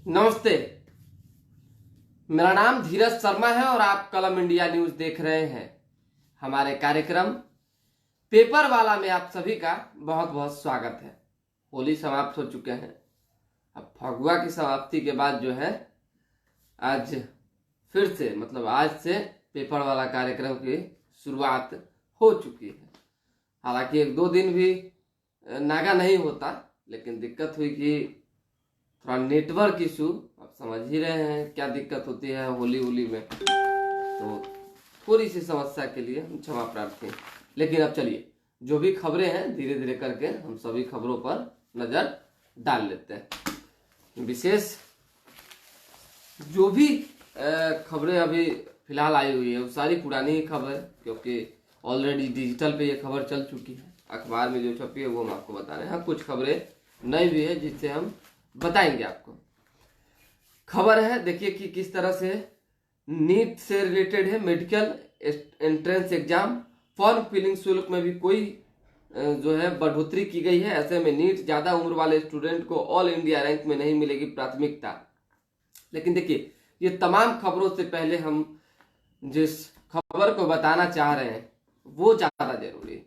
नमस्ते। मेरा नाम धीरज शर्मा है और आप कलम इंडिया न्यूज देख रहे हैं। हमारे कार्यक्रम पेपर वाला में आप सभी का बहुत बहुत स्वागत है। होली समाप्त हो चुके हैं। अब फगुआ की समाप्ति के बाद जो है आज फिर से आज से पेपर वाला कार्यक्रम की शुरुआत हो चुकी है। हालांकि एक दो दिन भी नागा नहीं होता, लेकिन दिक्कत हुई कि थोड़ा नेटवर्क इशू, आप समझ ही रहे हैं क्या दिक्कत होती है होली में, तो थोड़ी सी समस्या के लिए हम क्षमा प्रार्थी हैं। लेकिन अब चलिए, जो भी खबरें हैं धीरे धीरे करके हम सभी खबरों पर नजर डाल लेते हैं। विशेष जो भी खबरें अभी फिलहाल आई हुई है वो सारी पुरानी ही खबर है, क्योंकि ऑलरेडी डिजिटल पे ये खबर चल चुकी है। अखबार में जो छपी है वो हम आपको बता रहे हैं। हाँ, कुछ खबरें नई भी है जिससे हम बताएंगे आपको। खबर है, देखिए कि किस तरह से नीट से रिलेटेड है। Medical entrance exam form filling शुल्क में भी कोई जो है बढ़ोतरी की गई है। ऐसे में नीट ज्यादा उम्र वाले स्टूडेंट को ऑल इंडिया रैंक में नहीं मिलेगी प्राथमिकता। लेकिन देखिए, ये तमाम खबरों से पहले हम जिस खबर को बताना चाह रहे हैं वो ज्यादा जरूरी है,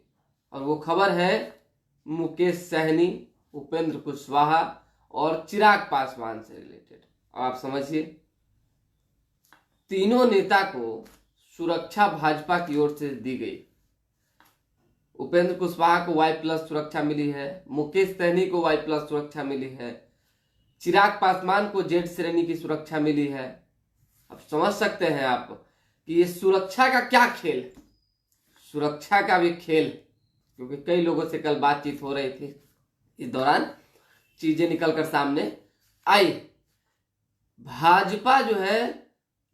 और वो खबर है मुकेश सहनी, उपेंद्र कुशवाहा और चिराग पासवान से रिलेटेड। आप समझिए, तीनों नेता को सुरक्षा भाजपा की ओर से दी गई। उपेंद्र कुशवाहा को Y+ सुरक्षा मिली है, मुकेश सहनी को Y+ सुरक्षा मिली है, चिराग पासवान को Z श्रेणी की सुरक्षा मिली है। अब समझ सकते हैं आप कि ये सुरक्षा का क्या खेल है। सुरक्षा का भी खेल, क्योंकि कई लोगों से कल बातचीत हो रही थी, इस दौरान चीजें निकलकर सामने आई। भाजपा जो है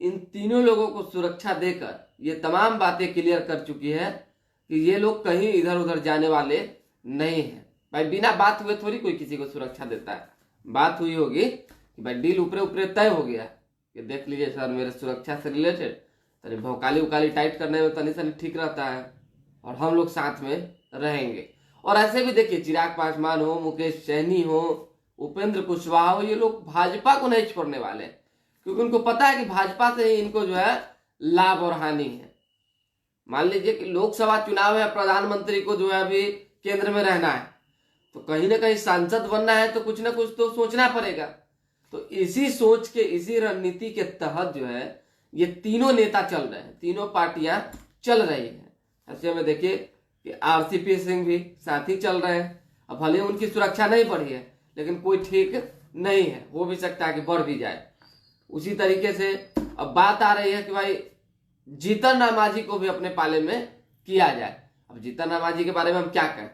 इन तीनों लोगों को सुरक्षा देकर ये तमाम बातें क्लियर कर चुकी है कि ये लोग कहीं इधर उधर जाने वाले नहीं है। भाई बिना बात हुए थोड़ी कोई किसी को सुरक्षा देता है। बात हुई होगी कि भाई डील ऊपरे ऊपरे तय हो गया कि देख लीजिए सर, मेरे सुरक्षा से रिलेटेड तनी भौकाली उकाली टाइट करने में तनी सनी ठीक रहता है और हम लोग साथ में रहेंगे। और ऐसे भी देखिए, चिराग पासवान हो, मुकेश सहनी हो, उपेंद्र कुशवाहा हो, ये लोग भाजपा को नहीं छोड़ने वाले, क्योंकि उनको पता है कि भाजपा से ही इनको जो है लाभ और हानि है। मान लीजिए कि लोकसभा चुनाव है, प्रधानमंत्री को जो है अभी केंद्र में रहना है, तो कहीं ना कहीं सांसद बनना है तो कुछ ना कुछ तो सोचना पड़ेगा। तो इसी सोच के, इसी रणनीति के तहत जो है ये तीनों नेता चल रहे हैं, तीनों पार्टियां चल रही है। ऐसे में देखिए कि RCP सिंह भी साथ ही चल रहे हैं। अब भले उनकी सुरक्षा नहीं बढ़ी है, लेकिन कोई ठीक नहीं है, हो भी सकता है कि बढ़ भी जाए। उसी तरीके से अब बात आ रही है कि भाई जीतन राम मांझी को भी अपने पाले में किया जाए। अब जीतन राम मांझी के बारे में हम क्या कहें,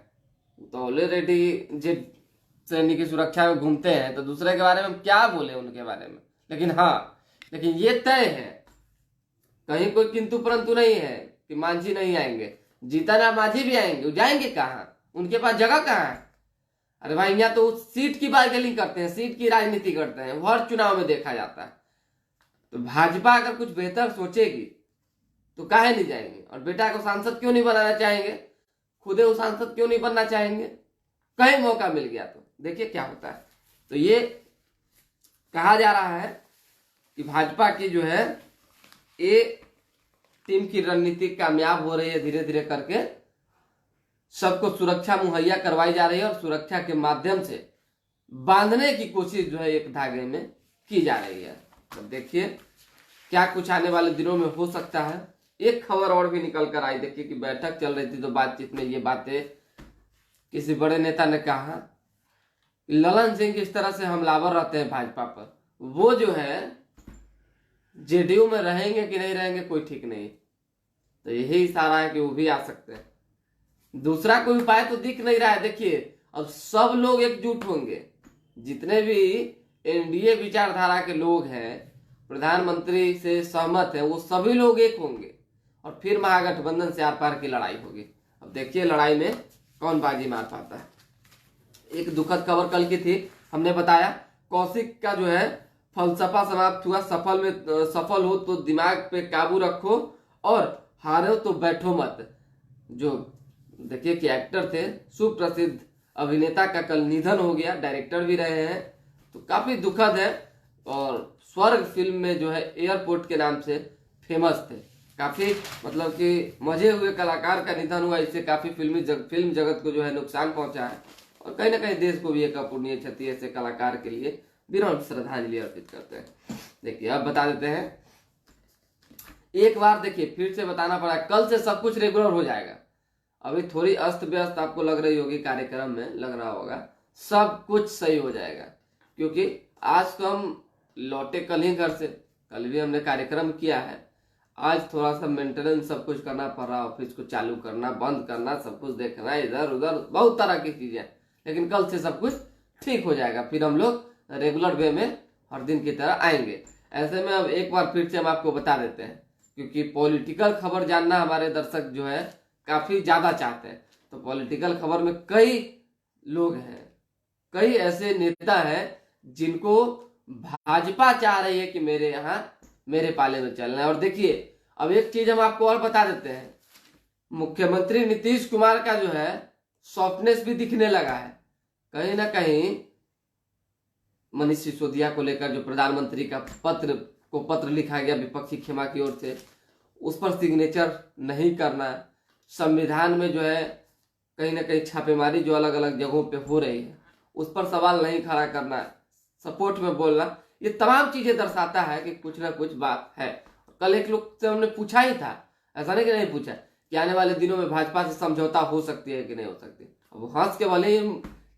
तो ऑलरेडी जेड श्रेणी की सुरक्षा में घूमते हैं, तो दूसरे के बारे में हम क्या बोले उनके बारे में। लेकिन ये तय है, कहीं कोई किंतु परंतु नहीं है कि मांझी नहीं आएंगे। जीतन राम मांझी भी आएंगे। वो जाएंगे कहाँ? उनके पास जगह कहाँ है? अरे भाई, यहाँ तो सीट की बार्गेनिंग करते हैं, सीट की राजनीति करते हैं, हर चुनाव में देखा जाता है। तो भाजपा अगर कुछ बेहतर सोचेगी तो काहे नहीं जाएंगे? और बेटा को सांसद क्यों नहीं बनाना चाहेंगे? खुदे वो सांसद क्यों नहीं बनना चाहेंगे? कहीं मौका मिल गया तो देखिए क्या होता है। तो ये कहा जा रहा है कि भाजपा की जो है ये टीम की रणनीति कामयाब हो रही है। धीरे धीरे करके सबको सुरक्षा मुहैया करवाई जा रही है और सुरक्षा के माध्यम से बांधने की कोशिश जो है एक धागे में की जा रही है। तो देखिए क्या कुछ आने वाले दिनों में हो सकता है। एक खबर और भी निकल कर आई, देखिए कि बैठक चल रही थी तो बातचीत में ये बातें किसी बड़े नेता ने कहा, ललन सिंह किस तरह से हमलावर रहते हैं भाजपा पर, वो जो है JDU में रहेंगे कि नहीं रहेंगे कोई ठीक नहीं। तो यही इशारा है कि वो भी आ सकते हैं। दूसरा कोई उपाय तो दिख नहीं रहा है। देखिए अब सब लोग एकजुट होंगे, जितने भी NDA विचारधारा के लोग हैं, प्रधानमंत्री से सहमत है, वो सभी लोग एक होंगे और फिर महागठबंधन से आर पार की लड़ाई होगी। अब देखिए लड़ाई में कौन बाजी मार पाता है। एक दुखद खबर कल की थी, हमने बताया कौशिक का जो है फलसफा समाप्त हुआ। सफल हो तो दिमाग पे काबू रखो और हारो तो बैठो मत। जो देखिए कि एक्टर थे, सुप्रसिद्ध अभिनेता का कल निधन हो गया, डायरेक्टर भी रहे हैं, तो काफी दुखद है। और स्वर्ग फिल्म में जो है एयरपोर्ट के नाम से फेमस थे। काफी मतलब कि मजे हुए कलाकार का निधन हुआ, इससे काफी फिल्म जगत को जो है नुकसान पहुंचा है और कहीं ना कहीं देश को भी एक अपूर्णीय क्षति ऐसे कलाकार के लिए विनम्र श्रद्धांजलि अर्पित करते हैं। देखिए अब बता देते हैं एक बार, देखिए फिर से बताना पड़ा, कल से सब कुछ रेगुलर हो जाएगा। अभी थोड़ी अस्त व्यस्त आपको लग रही होगी कार्यक्रम में, लग रहा होगा सब कुछ सही हो जाएगा, क्योंकि आज तो हम लौटे कल ही घर से, कल भी हमने कार्यक्रम किया है। आज थोड़ा सा मेंटेनेंस सब कुछ करना पड़ रहा, ऑफिस को चालू करना बंद करना, सब कुछ देखना, इधर उधर बहुत तरह की चीजें, लेकिन कल से सब कुछ ठीक हो जाएगा। फिर हम लोग रेगुलर वे में हर दिन की तरह आएंगे। ऐसे में अब एक बार फिर से हम आपको बता देते हैं, क्योंकि पॉलिटिकल खबर जानना हमारे दर्शक जो है काफी ज्यादा चाहते हैं। तो पॉलिटिकल खबर में कई लोग हैं, कई ऐसे नेता हैं जिनको भाजपा चाह रही है कि मेरे यहाँ मेरे पाले में चलना है। और देखिए अब एक चीज हम आपको और बता देते हैं, मुख्यमंत्री नीतीश कुमार का जो है सॉफ्टनेस भी दिखने लगा है। कहीं ना कहीं मनीष सिसोदिया को लेकर जो प्रधानमंत्री का पत्र लिखा गया विपक्षी खेमा की ओर से, उस पर सिग्नेचर नहीं करना, संविधान में जो है कहीं ना कहीं छापेमारी जो अलग अलग जगहों पे हो रही है उस पर सवाल नहीं खड़ा करना, सपोर्ट में बोलना, ये तमाम चीजें दर्शाता है कि कुछ ना कुछ बात है। कल एक लोग से हमने पूछा ही था, ऐसा नहीं कि नहीं पूछा, कि आने वाले दिनों में भाजपा से समझौता हो सकती है कि नहीं हो सकती। अब हंस के भले ही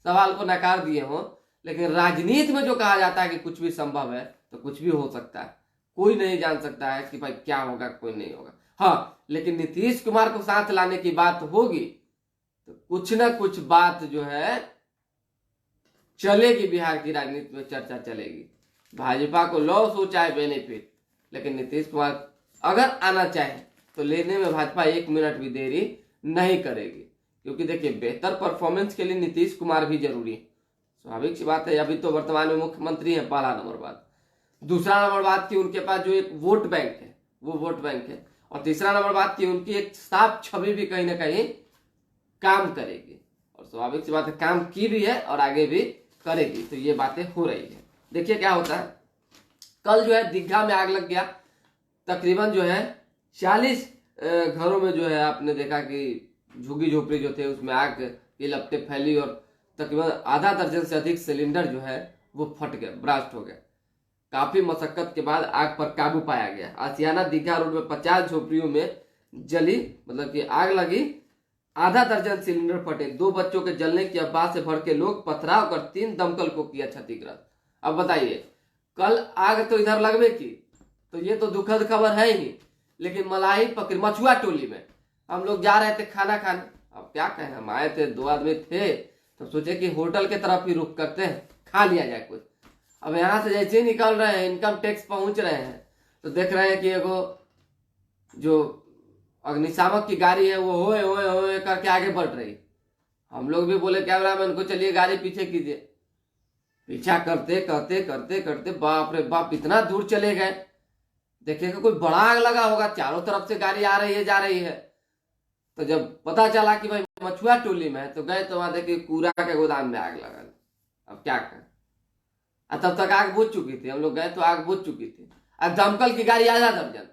सवाल को नकार दिए हों, लेकिन राजनीति में जो कहा जाता है कि कुछ भी संभव है तो कुछ भी हो सकता है। कोई नहीं जान सकता है कि भाई क्या होगा, कोई नहीं होगा। हाँ, लेकिन नीतीश कुमार को साथ लाने की बात होगी तो कुछ ना कुछ बात जो है चलेगी, बिहार की राजनीति में चर्चा चलेगी। भाजपा को लॉस हो चाहे बेनिफिट, लेकिन नीतीश कुमार अगर आना चाहे तो लेने में भाजपा 1 मिनट भी देरी नहीं करेगी, क्योंकि देखिए बेहतर परफॉर्मेंस के लिए नीतीश कुमार भी जरूरी है, स्वाभाविक सी बात है। अभी तो वर्तमान में मुख्यमंत्री है, पहला नंबर बात। दूसरा नंबर बात की उनके पास जो एक वोट बैंक है वो वोट बैंक है, और तीसरा नंबर बात की उनकी एक साफ छवि भी कहीं ना कहीं काम करेगी, और स्वाभाविक सी बात है काम की भी है और आगे भी करेगी। तो ये बातें हो रही है। देखिए क्या होता है, कल जो है दीघा में आग लग गया, तकरीबन जो है 40 घरों में जो है आपने देखा कि झुग्गी झोपड़ी जो थे उसमें आग की लपटें फैली और तकरीबन आधा दर्जन से अधिक सिलेंडर जो है वो फट गए, ब्रास्ट हो गए। काफी मशक्कत के बाद आग पर काबू पाया गया। आसियाना दीघा रोड में 50 झोपड़ियों में जली, मतलब कि आग लगी, आधा दर्जन सिलेंडर फटे, 2 बच्चों के जलने की अफवाह से भड़के लोग पथराव कर 3 दमकल को किया क्षतिग्रस्त। अब बताइए, कल आग तो इधर लगवे की, तो ये तो दुखद खबर है ही, लेकिन मलाई पकड़ मछुआ टोली में हम लोग जा रहे थे खाना खाने। अब क्या कहें, हम आए थे 2 आदमी थे तो सोचे कि होटल के तरफ ही रुक करते हैं, खा लिया जाए कुछ। अब यहाँ से जैसे ही निकल रहे हैं, इनकम टैक्स पहुंच रहे हैं, तो देख रहे हैं कि एगो जो अग्निशामक की गाड़ी है वो होए होए होए करके आगे बढ़ रही। हम लोग भी बोले कैमरा मैन को चलिए गाड़ी पीछे कीजिए। पीछा करते करते करते करते बाप रे बाप इतना दूर चले गए, देखिएगा कोई बड़ा आग लगा होगा, चारों तरफ से गाड़ी आ रही है जा रही है। तो जब पता चला कि भाई मछुआ टोली में है तो गए, तो वहां देखे कूड़ा के गोदाम में आग लगा। अब क्या करें, तब तक आग बुझ चुकी थी, हम लोग गए तो आग बुझ चुकी थी। अब दमकल की गाड़ी आधा दर्जन।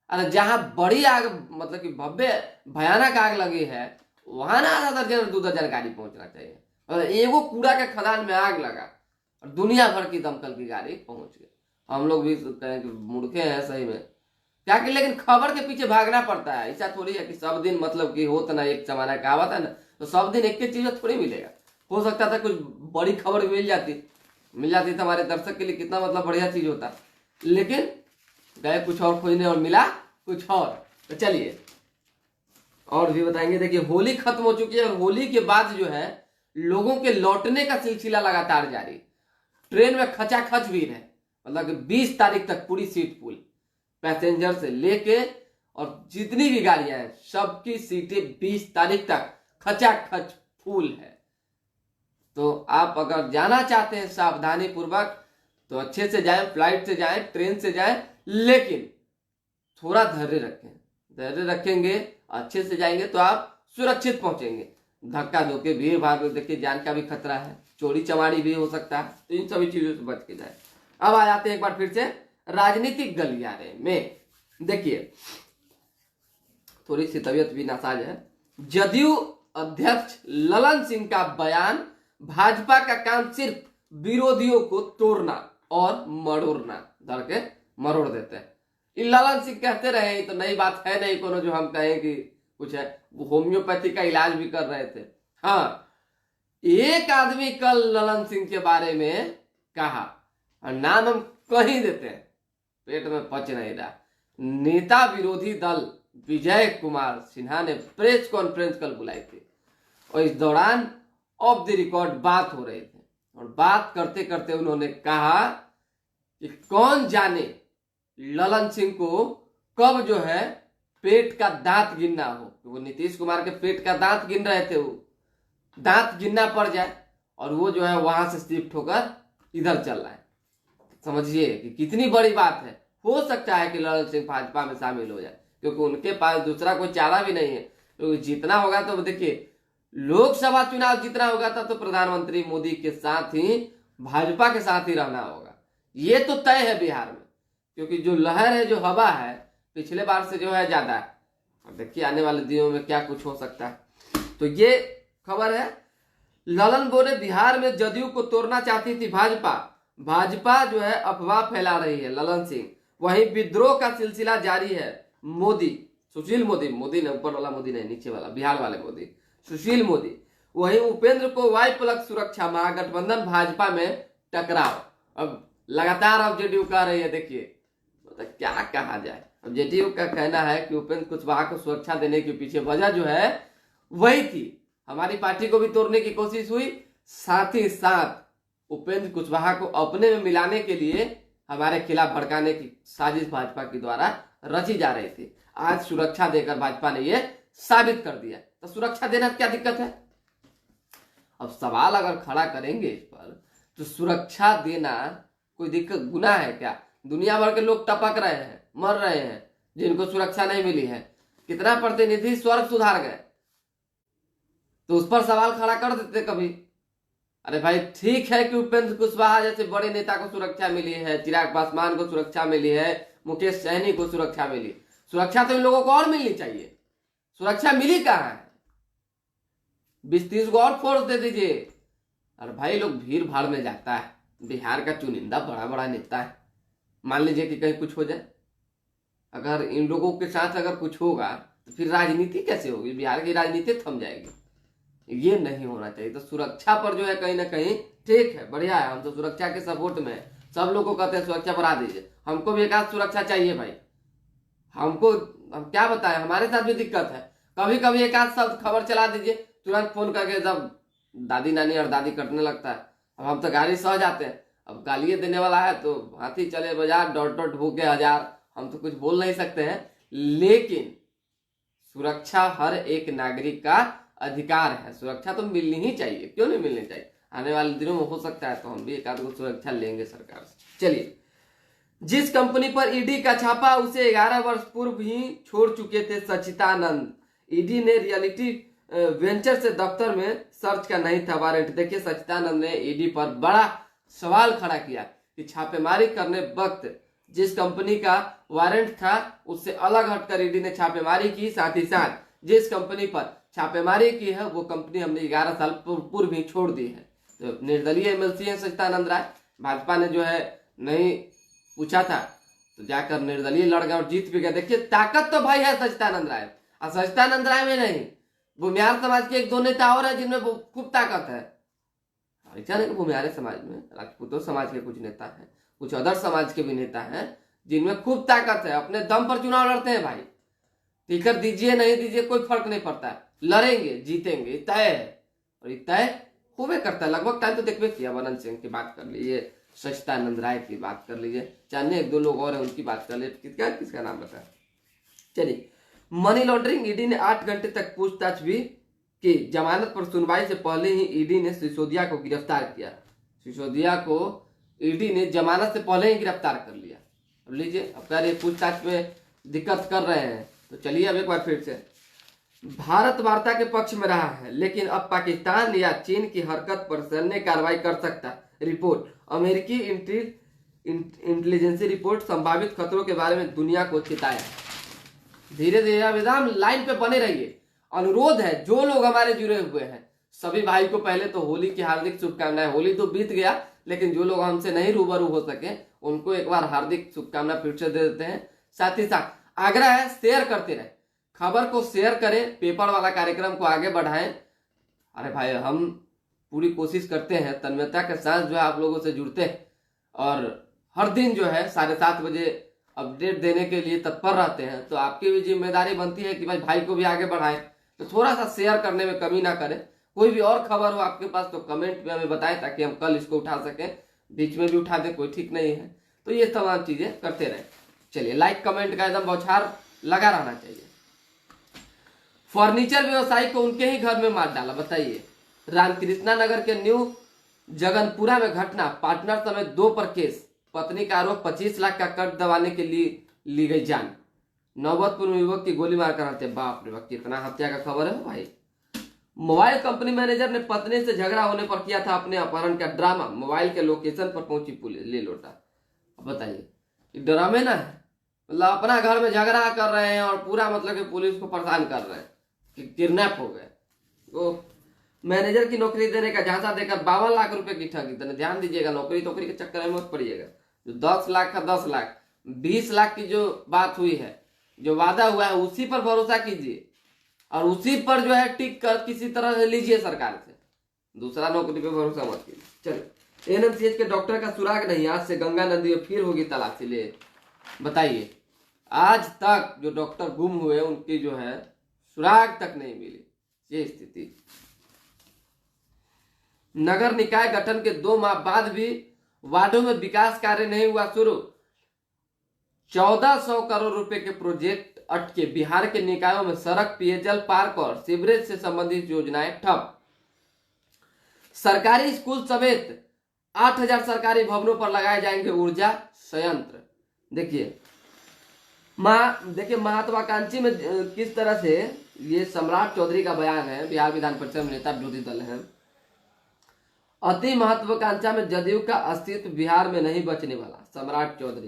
अरे जहां बड़ी आग मतलब कि भव्य भयानक आग लगी है वहां ना आधा दर्जन और 2 दर्जन गाड़ी पहुंचना चाहिए, और एगो कूड़ा के खदान में आग लगा और दुनिया भर की दमकल की गाड़ी पहुंच गई। हम लोग भी कहें कि मुड़के हैं सही में क्या कि, लेकिन खबर के पीछे भागना पड़ता है। ऐसा थोड़ी है कि सब दिन मतलब कि हो तो ना, एक जमाना कहावत है ना, तो सब दिन एक चीज थोड़ी मिलेगा। हो सकता था कुछ बड़ी खबर मिल जाती तो हमारे दर्शक के लिए कितना मतलब बढ़िया चीज होता, लेकिन गए कुछ और खोजने और मिला कुछ और। तो चलिए और भी बताएंगे। देखिए होली खत्म हो चुकी है और होली के बाद जो है लोगों के लौटने का सिलसिला लगातार जारी। ट्रेन में खचाखच भीड़ है, मतलब कि 20 तारीख तक पूरी सीट फुल, पैसेंजर से लेके और जितनी भी गाड़ियां हैं सबकी सीटें 20 तारीख तक खचाखच फुल है। तो आप अगर जाना चाहते हैं सावधानी पूर्वक तो अच्छे से जाएं, फ्लाइट से जाएं, ट्रेन से जाएं, लेकिन थोड़ा धैर्य रखें। धैर्य रखेंगे, अच्छे से जाएंगे तो आप सुरक्षित पहुंचेंगे। धक्का धोके भीड़ भाड़ में देखिए जान का भी खतरा है, चोरी चमारी भी हो सकता है, तो इन सभी चीजों से बच के जाए। अब आ जाते हैं एक बार फिर से राजनीतिक गलियारे में। देखिए थोड़ी सी तबीयत भी नासाज है। जदयू अध्यक्ष ललन सिंह का बयान, भाजपा का काम सिर्फ विरोधियों को तोड़ना और मरोड़ना, धर के मरोड़ देते हैं। ललन सिंह कहते रहे, तो नई बात है नहीं कोनो जो हम कहें कि कुछ है। वो होम्योपैथी का इलाज भी कर रहे थे। हाँ, एक आदमी कल ललन सिंह के बारे में कहा, और नाम हम कहीं देते हैं, पेट में पच नहीं रहा। नेता विरोधी दल विजय कुमार सिन्हा ने प्रेस कॉन्फ्रेंस कल बुलाई थी और इस दौरान ऑफ द रिकॉर्ड बात हो रही थी, और बात करते करते उन्होंने कहा कि कौन जाने ललन सिंह को कब जो है पेट का दांत गिनना हो। तो वो नीतीश कुमार के पेट का दांत गिन रहे थे, वो दांत गिनना पड़ जाए और वो जो है वहां से शिफ्ट होकर इधर चल रहा है। समझिए कि कितनी बड़ी बात है। हो सकता है कि ललन सिंह भाजपा में शामिल हो जाए, क्योंकि उनके पास दूसरा कोई चारा भी नहीं है। क्योंकि जीतना होगा तो देखिए, लोकसभा चुनाव जीतना होगा तो प्रधानमंत्री मोदी के साथ ही भाजपा के साथ ही रहना होगा, ये तो तय है बिहार में। क्योंकि जो लहर है, जो हवा है, पिछले बार से जो है ज्यादा है। और देखिए आने वाले दिनों में क्या कुछ हो सकता है। तो ये खबर है। ललन बोले बिहार में जदयू को तोड़ना चाहती थी भाजपा, भाजपा जो है अफवाह फैला रही है। ललन सिंह, वहीं विद्रोह का सिलसिला जारी है। मोदी, सुशील मोदी, मोदी ने ऊपर वाला मोदी नहीं, नीचे वाला बिहार वाले मोदी, सुशील मोदी। वहीं उपेंद्र को वाई प्लग सुरक्षा, महागठबंधन भाजपा में टकराव। अब लगातार अब जेडीयू कह रही है, देखिए तो क्या कहा जाए। अब जेडीयू का कहना है कि उपेंद्र कुशवाहा को सुरक्षा देने के पीछे वजह जो है वही थी, हमारी पार्टी को भी तोड़ने की कोशिश हुई, साथ ही साथ उपेंद्र कुशवाहा को अपने में मिलाने के लिए हमारे खिलाफ भड़काने की साजिश भाजपा के द्वारा रची जा रही थी। आज सुरक्षा देकर भाजपा ने यह साबित कर दिया। तो सुरक्षा देना क्या दिक्कत है? अब सवाल अगर खड़ा करेंगे इस पर, तो सुरक्षा देना कोई दिक्कत, गुनाह है क्या? दुनिया भर के लोग टपक रहे हैं, मर रहे हैं, जिनको सुरक्षा नहीं मिली है। कितना प्रतिनिधि स्वर्ग सुधार गए, तो उस पर सवाल खड़ा कर देते कभी। अरे भाई ठीक है कि उपेंद्र कुशवाहा जैसे बड़े नेता को सुरक्षा मिली है, चिराग पासवान को सुरक्षा मिली है, मुकेश सहनी को सुरक्षा मिली, सुरक्षा तो इन लोगों को और मिलनी चाहिए। सुरक्षा मिली कहाँ है? 20-30 को और फोर्स दे दीजिए। अरे भाई लोग भीड़ भाड़ में जाता है, बिहार का चुनिंदा बड़ा बड़ा नेता है, मान लीजिए कि कहीं कुछ हो जाए, अगर इन लोगों के साथ अगर कुछ होगा तो फिर राजनीति कैसे होगी? बिहार की राजनीति थम जाएगी। ये नहीं होना चाहिए। तो सुरक्षा पर जो है कहीं ना कहीं ठीक है, बढ़िया है, हम तो सुरक्षा के सपोर्ट में, सब लोग को कहते हैं सुरक्षा बढ़ा दीजिए, हमको भी एक आध सुरक्षा चाहिए भाई। हमको, हम क्या बताएं, हमारे साथ भी दिक्कत है। कभी कभी एक आध शब्द खबर चला दीजिए, तुरंत फोन करके जब दादी नानी और दादी कटने लगता है। अब हम तो गाली सह जाते हैं, अब गालियां देने वाला है तो हाथी चले बाजार, डॉट डॉट भूखे हजार, हम तो कुछ बोल नहीं सकते हैं। लेकिन सुरक्षा हर एक नागरिक का अधिकार है, सुरक्षा तो मिलनी ही चाहिए, क्यों नहीं मिलनी चाहिए? आने वाले दिनों में हो सकता है तो हम भी एक आध को सुरक्षा लेंगे सरकार से। चलिए, जिस कंपनी पर ईडी का छापा उसे 11 वर्ष पूर्व ही छोड़ चुके थे सच्चिदानंद। ईडी ने रियलिटी वेंचर से दफ्तर में सर्च का नहीं था वारंट। देखिए सच्चिदानंद ने ईडी पर बड़ा सवाल खड़ा किया कि छापेमारी करने वक्त जिस कंपनी का वारंट था उससे अलग हटकर ईडी ने छापेमारी की, साथ ही साथ जिस कंपनी पर छापेमारी की है वो कंपनी हमने 11 साल पूर्व ही छोड़ दी है। तो निर्दलीय एमएलसी है सच्चिदानंद राय, भाजपा ने जो है नहीं पूछा था तो जाकर निर्दलीय लड़ गए और जीत भी गए। देखिए ताकत तो भाई है सच्चिदानंद राय, और सच्चिदानंद राय में नहीं, भूमिहार समाज के एक दो नेता और है जिनमें खूब ताकत है। ऐसा नहीं कि भूमिहार समाज में, राजपूतों समाज के कुछ नेता हैं, कुछ अदर समाज के भी नेता हैं जिनमें खूब ताकत है, अपने दम पर चुनाव लड़ते हैं भाई। टिकट दीजिए नहीं दीजिए कोई फर्क नहीं पड़ता है, लड़ेंगे जीतेंगे, तय है। और ये तय होवे करता है। लगभग टाइम तो देखबे किया, वनन सिंह की बात कर लीजिए, सच्चिदानंद राय की बात कर लीजिए, चाहे एक दो लोग और हैं उनकी बात कर लीजिए, किसका नाम बताए। चलिए, मनी लॉन्ड्रिंग, ईडी ने 8 घंटे तक पूछताछ भी की। जमानत पर सुनवाई से पहले ही ईडी ने सिसोदिया को गिरफ्तार किया। सिसोदिया को ईडी ने जमानत से पहले ही गिरफ्तार कर लिया। अब लीजिए, अब कह रहे पूछताछ में दिक्कत कर रहे हैं, तो चलिए अब एक बार फिर से। भारत वार्ता के पक्ष में रहा है, लेकिन अब पाकिस्तान या चीन की हरकत पर सैन्य कार्रवाई कर सकता है। रिपोर्ट, अमेरिकी इंटेलिजेंसी रिपोर्ट संभावित खतरों के बारे में दुनिया को चिताया। धीरे धीरे अब एकदम लाइन पे बने रहिए। अनुरोध है जो लोग हमारे जुड़े हुए हैं सभी भाई को पहले तो होली की हार्दिक शुभकामनाएं। होली तो बीत गया, लेकिन जो लोग हमसे नहीं रूबरू हो सके उनको एक बार हार्दिक शुभकामना फिर से दे देते हैं। साथ ही साथ आग्रह है शेयर करते रहे, खबर को शेयर करें, पेपर वाला कार्यक्रम को आगे बढ़ाएं। अरे भाई हम पूरी कोशिश करते हैं तन्मयता के साथ जो है आप लोगों से जुड़ते हैं और हर दिन जो है 7:30 बजे अपडेट देने के लिए तत्पर रहते हैं। तो आपकी भी जिम्मेदारी बनती है कि भाई को भी आगे बढ़ाएं, तो थोड़ा सा शेयर करने में कमी ना करें। कोई भी और खबर हो आपके पास तो कमेंट में हमें बताएं ताकि हम कल इसको उठा सकें, बीच में भी उठा दें कोई ठीक नहीं है। तो ये तमाम चीजें करते रहें। चलिए लाइक कमेंट का एकदम बौछार लगा रहना चाहिए। फर्नीचर व्यवसायी को उनके ही घर में मार डाला, बताइए। रामकृष्णा नगर के न्यू जगनपुरा में घटना, पार्टनर समेत 2 पर केस। पत्नी का आरोप 25 लाख का कर्ज दबाने के लिए ली गई जान। नौबतपुर में युवक की गोली मारकर हत्या। बाप रे बाप, कितना हत्या का खबर है भाई। मोबाइल कंपनी मैनेजर ने पत्नी से झगड़ा होने पर किया था अपने अपहरण का ड्रामा। मोबाइल के लोकेशन पर पहुंची पुलिस, ले लौटा। बताइए ड्रामे ना है, मतलब अपना घर में झगड़ा कर रहे हैं और पूरा मतलब कि पुलिस को परेशान कर रहे हैं कि किडनैप हो गए। तो मैनेजर की नौकरी देने का झांसा देकर 52 लाख रुपए की ठगी। ध्यान दीजिएगा, नौकरी के चक्कर में मत पड़िएगा। जो 10 लाख का 10 लाख, 20 लाख की जो बात हुई है, जो वादा हुआ है उसी पर भरोसा कीजिए और उसी पर जो है टिक कर किसी तरह से लीजिए सरकार से। दूसरा नौकरी पे भरोसा मत कीजिए। चलिए एनएमसीएच के डॉक्टर का सुराग नहीं, आज से गंगा नदी में फिर होगी तलाशी। ले बताइए, आज तक जो डॉक्टर गुम हुए उनकी जो है सुराग तक नहीं मिली, ये स्थिति। नगर निकाय गठन के 2 माह बाद भी वार्डों में विकास कार्य नहीं हुआ शुरू। 1400 करोड़ रुपए के प्रोजेक्ट अटके। बिहार के निकायों में सड़क, पेयजल, पार्क और सीवरेज से संबंधित योजनाएं ठप। सरकारी स्कूल समेत 8000 सरकारी भवनों पर लगाए जाएंगे ऊर्जा संयंत्र। देखिए महात्वाकांक्षी में किस तरह से, ये सम्राट चौधरी का बयान है, बिहार विधान परिषद में नेता विरोधी दल है। अति महत्वाकांक्षा में जदयू का अस्तित्व बिहार में नहीं बचने वाला, सम्राट चौधरी।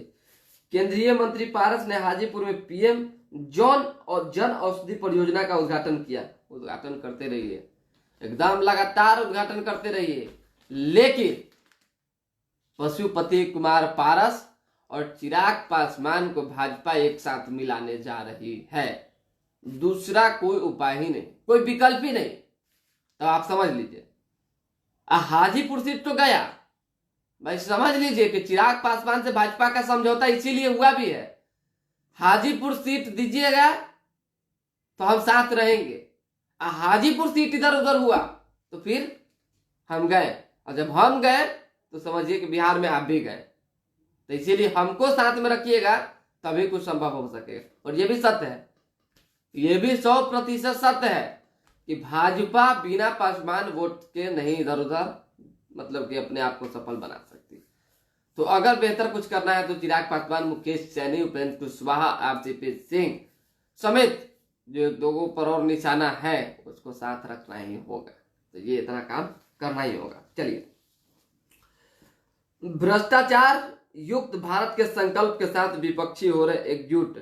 केंद्रीय मंत्री पारस ने हाजीपुर में पीएम जन औषधि परियोजना का उद्घाटन किया। उद्घाटन करते रहिए, एकदम लगातार उद्घाटन करते रहिए। लेकिन पशुपति कुमार पारस और चिराग पासवान को भाजपा एक साथ मिलाने जा रही है। दूसरा कोई उपाय ही नहीं, कोई विकल्प ही नहीं। तो आप समझ लीजिए, हाजीपुर सीट तो गया भाई। समझ लीजिए कि चिराग पासवान से भाजपा का समझौता इसीलिए हुआ भी है। हाजीपुर सीट दीजिएगा तो हम साथ रहेंगे। हाजीपुर सीट इधर उधर हुआ तो फिर हम गए, और जब हम गए तो समझिए कि बिहार में आप भी गए। तो इसीलिए हमको साथ में रखिएगा तभी कुछ संभव हो सके। और ये भी सत्य है, ये भी 100% सत्य है कि भाजपा बिना पासवान वोट के नहीं इधर उधर मतलब कि अपने आप को सफल बना सकती। तो अगर बेहतर कुछ करना है तो चिराग पासवान, मुकेश सैनी, उपेंद्र कुशवाहा, आरसीपी सिंह समेत जो 2 पर और निशाना है उसको साथ रखना ही होगा। तो ये इतना काम करना ही होगा। चलिए, भ्रष्टाचार युक्त भारत के संकल्प के साथ विपक्षी हो रहे एकजुट,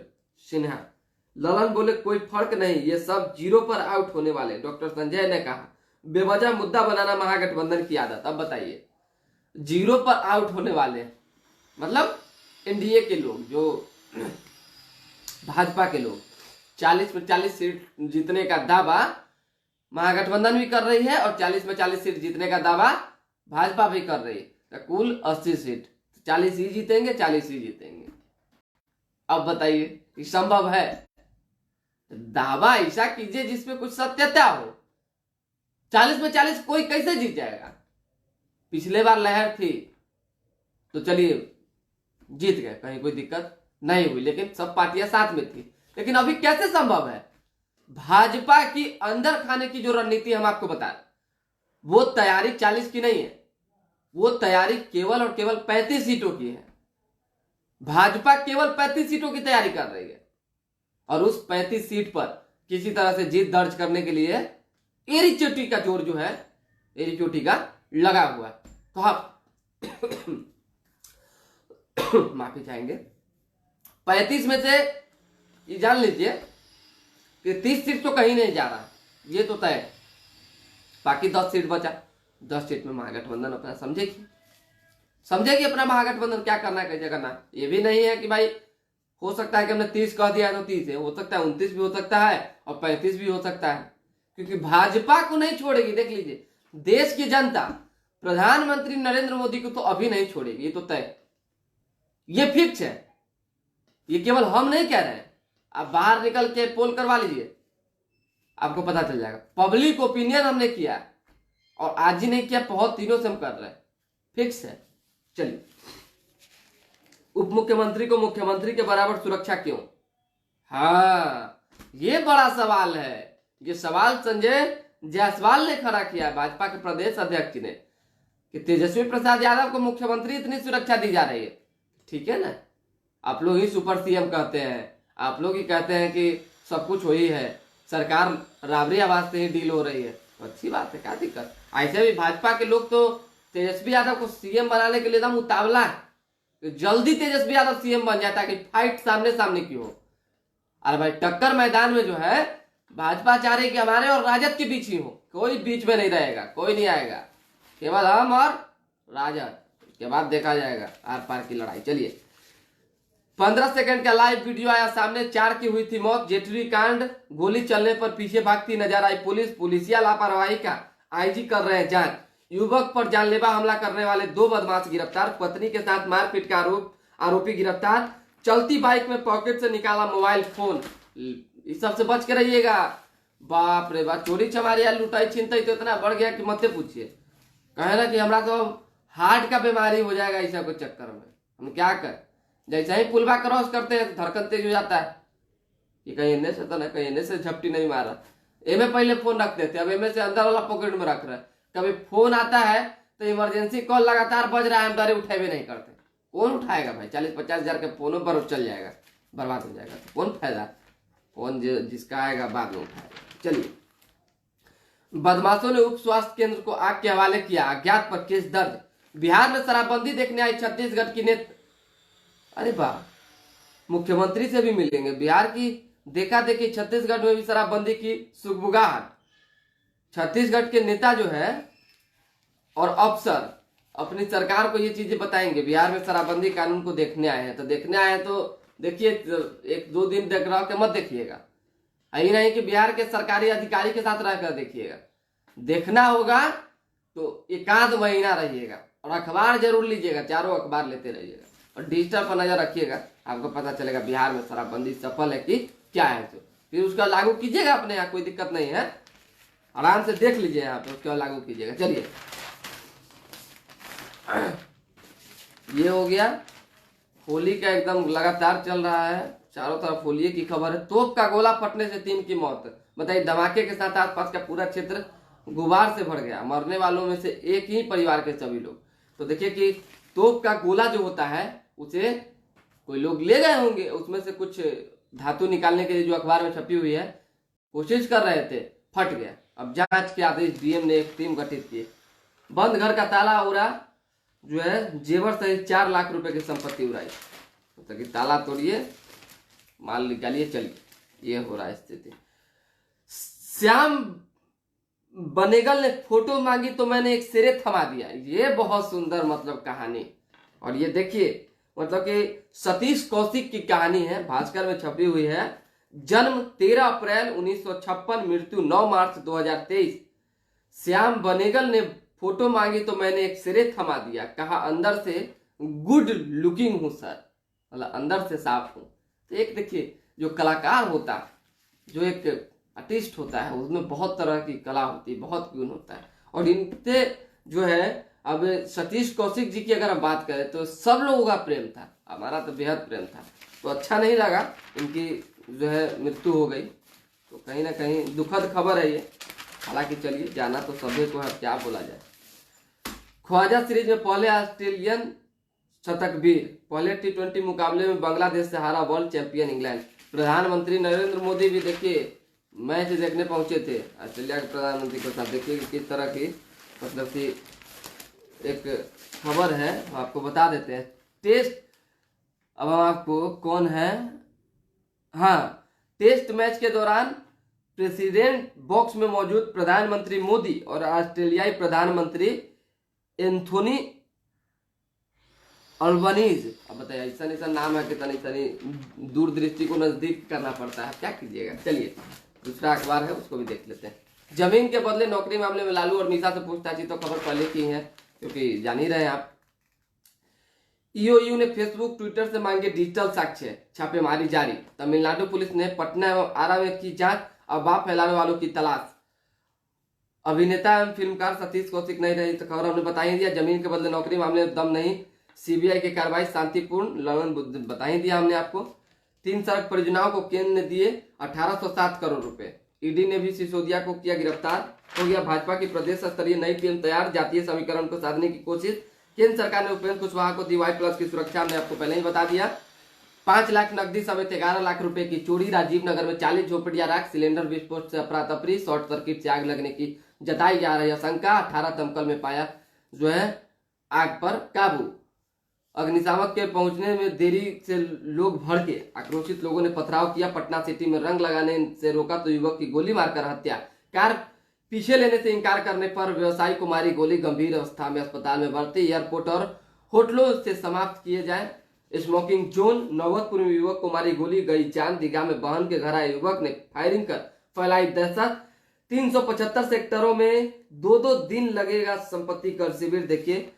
सिन्हा। ललन बोले कोई फर्क नहीं, ये सब 0 पर आउट होने वाले। डॉक्टर संजय ने कहा बेवजह मुद्दा बनाना महागठबंधन की आदत। अब बताइए 0 पर आउट होने वाले मतलब एनडीए के लोग, जो भाजपा के लोग 40 में 40 सीट जीतने का दावा महागठबंधन भी कर रही है और 40 में 40 सीट जीतने का दावा भाजपा भी कर रही है। तो कुल 80 सीट, 40 ही जीतेंगे, 40 ही जीतेंगे। अब बताइए ये संभव है? दावा ऐसा कीजिए जिसमें कुछ सत्यता हो। 40 में 40 कोई कैसे जीत जाएगा? पिछले बार लहर थी तो चलिए जीत गए, कहीं कोई दिक्कत नहीं हुई, लेकिन सब पार्टियां साथ में थी। लेकिन अभी कैसे संभव है? भाजपा की अंदर खाने की जो रणनीति हम आपको बता रहे, वो तैयारी 40 की नहीं है, वो तैयारी केवल और केवल 35 सीटों की है। भाजपा केवल 35 सीटों की तैयारी कर रही है और उस 35 सीट पर किसी तरह से जीत दर्ज करने के लिए एरी चोटी का जोर जो है, एरी चोटी का लगा हुआ है। तो आप माफी चाहेंगे। 35 में से ये जान लीजिए कि 30 सीट तो कहीं नहीं जा रहा, ये तो तय है। बाकी 10 सीट बचा, 10 सीट में महागठबंधन अपना समझेगी अपना महागठबंधन क्या करना है, कैसे करना है। ये भी नहीं है कि भाई हो सकता है कि हमने 30 कह दिया है तो 30 है, हो सकता है 29 भी हो सकता है और 35 भी हो सकता है, क्योंकि भाजपा को नहीं छोड़ेगी। देख लीजिए, देश की जनता प्रधानमंत्री नरेंद्र मोदी को तो अभी नहीं छोड़ेगी, ये तो तय, ये फिक्स है। ये केवल हम नहीं कह रहे हैं, आप बाहर निकल के पोल करवा लीजिए, आपको पता चल जाएगा। पब्लिक ओपिनियन हमने किया और आज ही नहीं किया, बहुत दिनों से हम कर रहे हैं, फिक्स है। चलिए, उप मुख्यमंत्री को मुख्यमंत्री के बराबर सुरक्षा क्यों? हाँ, ये बड़ा सवाल है। ये सवाल संजय जायसवाल ने खड़ा किया, भाजपा के प्रदेश अध्यक्ष ने, कि तेजस्वी प्रसाद यादव को मुख्यमंत्री इतनी सुरक्षा दी जा रही है। ठीक है ना, आप लोग ही सुपर सीएम कहते हैं, आप लोग ही कहते हैं कि सब कुछ वही है, सरकार राबरी आवाज से ही डील हो रही है, तो अच्छी बात है, क्या दिक्कत। ऐसे भी भाजपा के लोग तो तेजस्वी यादव को सीएम बनाने के लिए एकदम उतावला है, तो जल्दी तेजस्वी यादव सीएम बन जाता है कि फाइट सामने सामने की हो। अरे भाई, टक्कर मैदान में जो है भाजपा चाह रही कि हमारे और राजद के बीच ही हो, कोई बीच में नहीं रहेगा, कोई नहीं आएगा, केवल हम और राजद। उसके बाद देखा जाएगा आर पार की लड़ाई। चलिए, 15 सेकंड का लाइव वीडियो आया सामने, 4 की हुई थी मौत। जेटली कांड, गोली चलने पर पीछे भागती नजर आई पुलिस, पुलिसिया लापरवाही का आईजी कर रहे हैं जांच। युवक पर जानलेवा हमला करने वाले 2 बदमाश गिरफ्तार, पत्नी के साथ मारपीट का आरोपी गिरफ्तार। चलती बाइक में पॉकेट से निकाला मोबाइल फोन। इस सब से बच के रहिएगा। बाप रे बाप, चोरी चमारी या लुटाई छिनताई तो इतना बढ़ गया कि मत पूछिए। कहे ना कि हमरा तो हार्ट का बीमारी हो जाएगा ऐसा कुछ चक्कर में, हम क्या कर। जैसे ही पुलवा क्रॉस करते हैं धड़कन तेज हो जाता है, ये कहीं इन्हें से तो ना कहीं इन्हें से झपटी नहीं मारा। एमे पहले फोन रख देते, अब एमे से अंदर वाला पॉकेट में रख रहे हैं। कभी फोन आता है तो इमरजेंसी कॉल लगातार बज रहा है, हम डरे उठे भी नहीं करते। कौन उठाएगा भाई? 40-50 हजार के फोनों पर चल जाएगा, बर्बाद हो जाएगा, तो कौन फायदा। फोन जिसका आएगा बाद में उठाएगा। चलिए, बदमाशों ने उप स्वास्थ्य केंद्र को आग के हवाले किया, अज्ञात पर केस दर्ज। बिहार में शराबबंदी देखने आई छत्तीसगढ़ की नेता। अरे वाह, मुख्यमंत्री से भी मिलेंगे। बिहार की देखा देखी छत्तीसगढ़ में भी शराबबंदी की सुगबुगाहट। छत्तीसगढ़ के नेता जो है और अफसर अपनी सरकार को ये चीजें बताएंगे। बिहार में शराबबंदी कानून को देखने आए हैं, तो देखने आए हैं तो देखिए, 1-2 दिन देख रहा के मत देखिएगा। यही नहीं कि बिहार के सरकारी अधिकारी के साथ रहकर देखिएगा। देखना होगा तो 1-आध महीना रहिएगा और अखबार जरूर लीजिएगा, चारों अखबार लेते रहिएगा और डिजिटल पर नजर रखिएगा। आपको पता चलेगा बिहार में शराबबंदी सफल है कि क्या है, तो फिर उसका लागू कीजिएगा अपने यहाँ, कोई दिक्कत नहीं है। आराम से देख लीजिए यहाँ पे, उसके बाद लागू कीजिएगा। चलिए, ये हो गया। होली का एकदम लगातार चल रहा है, चारों तरफ होली की खबर है। तोप का गोला फटने से 3 की मौत। बताइए, धमाके के साथ आसपास का पूरा क्षेत्र गुबार से भर गया। मरने वालों में से एक ही परिवार के सभी लोग। तो देखिए कि तोप का गोला जो होता है उसे कोई लोग ले गए होंगे, उसमें से कुछ धातु निकालने के लिए जो अखबार में छपी हुई है, कोशिश कर रहे थे, फट गया। अब जांच के आदेश डीएम ने एक टीम गठित की। बंद घर का ताला उड़ा, जो है जेवर सहित 4 लाख रुपए की संपत्ति उड़ाई। तो कि ताला तोड़िए, माल निकालिए, चलिए, ये हो रहा है स्थिति। श्याम बनेगल ने फोटो मांगी तो मैंने एक सिरे थमा दिया। ये बहुत सुंदर मतलब कहानी। और ये देखिए, मतलब कि सतीश कौशिक की कहानी है, भास्कर में छपी हुई है। जन्म 13 अप्रैल 1956, मृत्यु 9 मार्च 2023। श्याम बनेगल ने फोटो मांगी तो मैंने एक सिरे थमा दिया, कहा अंदर से गुड लुकिंग हूं सर, मतलब अंदर से साफ हूं। तो एक देखिए, जो कलाकार होता है, जो एक आर्टिस्ट होता है, उसमें बहुत तरह की कला होती है, बहुत गुण होता है। और इनसे जो है, अब सतीश कौशिक जी की अगर हम बात करें तो सब लोगों का प्रेम था, हमारा तो बेहद प्रेम था। तो अच्छा नहीं लगा इनकी जो है मृत्यु हो गई, तो कहीं ना कहीं दुखद खबर है ये। हालांकि चलिए, जाना तो सभी को है, क्या बोला जाए। ख्वाजा सीरीज में पहले ऑस्ट्रेलियन शतकवीर। पहले T20 मुकाबले में बांग्लादेश से हारा वर्ल्ड चैंपियन इंग्लैंड। प्रधानमंत्री नरेंद्र मोदी भी देखिए मैच देखने पहुंचे थे ऑस्ट्रेलिया के प्रधानमंत्री के साथ। देखिए किस तरह की मतलब कि एक खबर है, आपको बता देते हैं। टेस्ट अब हम आपको कौन है, हाँ, टेस्ट मैच के दौरान प्रेसिडेंट बॉक्स में मौजूद प्रधानमंत्री मोदी और ऑस्ट्रेलियाई प्रधानमंत्री एंथोनी अल्बनीज। अब बताइए, ऐसा ऐसा नाम है कि तनी दूरदृष्टि को नजदीक करना पड़ता है, क्या कीजिएगा। चलिए दूसरा अखबार है उसको भी देख लेते हैं। जमीन के बदले नौकरी मामले में लालू और निशा से पूछताछ, तो खबर पहले की है क्योंकि जान ही रहे हैं आप। ईओयू ने फेसबुक ट्विटर से मांगे डिजिटल साक्ष्य, छापेमारी जारी। तमिलनाडु पुलिस ने पटना एवं आरा में की जांच, अफवाह फैलाने वालों की तलाश। अभिनेता एवं फिल्मकार सतीश कौशिक नहीं रहे, तो खबर हमने बता ही दिया। जमीन के बदले नौकरी मामले में दम नहीं, सीबीआई की कार्रवाई शांतिपूर्ण, लगन बता ही दिया हमने आपको। 3 सड़क परियोजनाओं को केंद्र ने दिए 1807 करोड़ रुपए। ईडी ने भी सिसोदिया को किया गिरफ्तार। हो गया भाजपा की प्रदेश स्तरीय नई टीम तैयार, जातीय समीकरण को साधने की कोशिश। केंद्र सरकार ने उपेंद्र कुशवाहा को दी वाई+ की सुरक्षा, हमने आपको पहले ही बता दिया। 5 लाख नकदी समेत 11 लाख रुपए की चोरी। राजीव नगर में 40 झोपड़ियां राख, सिलेंडर विस्फोट से अफरा तफरी, शॉर्ट सर्किट से आग लगने की जताई जा रही आशंका। 18 दमकल में पाया जो है आग पर काबू। अग्निशामक के पहुंचने में देरी से लोग भड़के, आक्रोशित लोगों ने पथराव किया। पटना सिटी में रंग लगाने से रोका तो युवक की गोली मारकर हत्या। कार पीछे लेने से इंकार करने पर व्यवसायी को मारी गोली, गंभीर अवस्था में अस्पताल में भर्ती। एयरपोर्ट और होटलों से समाप्त किए जाए स्मोकिंग जोन। नौबतपुर में युवक को मारी गोली, गई जान। दीघा में बहन के घर आए युवक ने फायरिंग कर फैलाई दहशत। 375 सेक्टरों में 2-2 दिन लगेगा संपत्ति कर शिविर। देखिए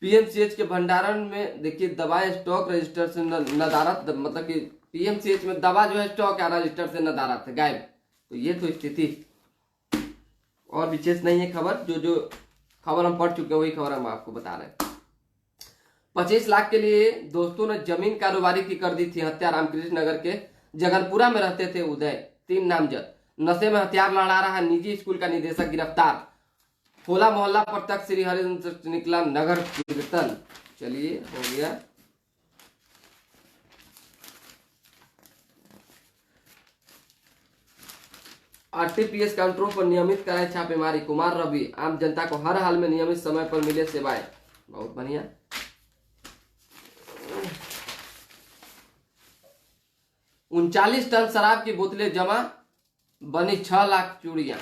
पीएमसीएच के भंडारण में देखिए दवाएं स्टॉक रजिस्टर से नदारत, मतलब कि पीएमसीएच में दवा जो है स्टॉक या रजिस्टर से नदारत है, गायब। तो ये तो स्थिति, और विशेष नहीं है खबर। जो खबर हम पढ़ चुके हैं वही खबर हम आपको बता रहे हैं। 25 लाख के लिए दोस्तों ने जमीन कारोबारी की कर दी थी हत्या। रामकृष्ण नगर के जगनपुरा में रहते थे उदय। 3 नामजद। नशे में हथियार लड़ा रहा निजी स्कूल का निदेशक गिरफ्तार। होला मोहल्ला पर तक श्री हरिवंश से निकला नगर कीर्तन। चलिए हो गया। आरटीपीएस काउंटरों पर नियमित कराए छापेमारी, कुमार रवि। आम जनता को हर हाल में नियमित समय पर मिले सेवाएं, बहुत बढ़िया। 39 टन शराब की बोतलें जमा, बनी 6 लाख चूड़ियां।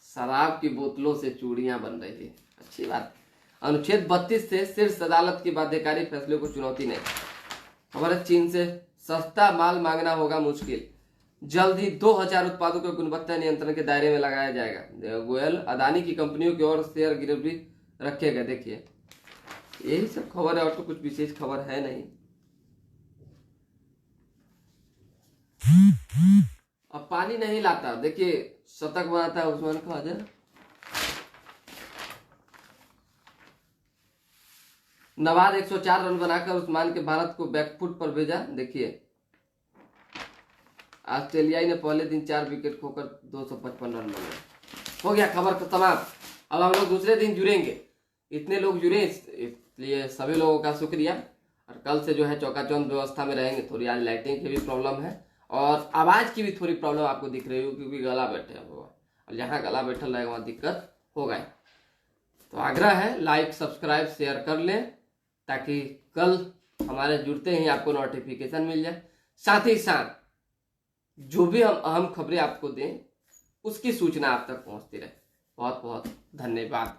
शराब की बोतलों से चूड़ियां बन रही थी, अच्छी बात। अनुच्छेद 32 से शीर्ष अदालत की बाध्यकारी फैसले को चुनौती नहीं। हमारे चीन से सस्ता माल मांगना होगा मुश्किल। जल्द ही 2000 उत्पादों को गुणवत्ता नियंत्रण के दायरे में लगाया जाएगा। गोयल अदानी की कंपनियों की ओर शेयर गिरवी रखे गए। देखिए यही सब खबर है, और तो कुछ विशेष खबर है नहीं। अब पानी नहीं लाता, देखिए शतक बनाता है उस्मान ख्वाजा। नवाज 104 रन बनाकर उस्मान के भारत को बैकफुट पर भेजा। देखिए ऑस्ट्रेलियाई ने पहले दिन 4 विकेट खोकर 255 रन बनाए। हो गया खबर का समाप्त। अब हम लोग दूसरे दिन जुड़ेंगे। इतने लोग जुड़े इसलिए सभी लोगों का शुक्रिया। और कल से जो है चौकाचौंध व्यवस्था में रहेंगे। थोड़ी आज लाइटिंग की भी प्रॉब्लम है और आवाज की भी थोड़ी प्रॉब्लम आपको दिख रही हो, क्योंकि गला बैठे हैं और जहाँ गला बैठल रहेगा वहाँ दिक्कत होगा। तो आग्रह है लाइक सब्सक्राइब शेयर कर लें, ताकि कल हमारे जुड़ते ही आपको नोटिफिकेशन मिल जाए। साथ ही साथ जो भी हम अहम खबरें आपको दें उसकी सूचना आप तक पहुंचती रहे। बहुत बहुत धन्यवाद।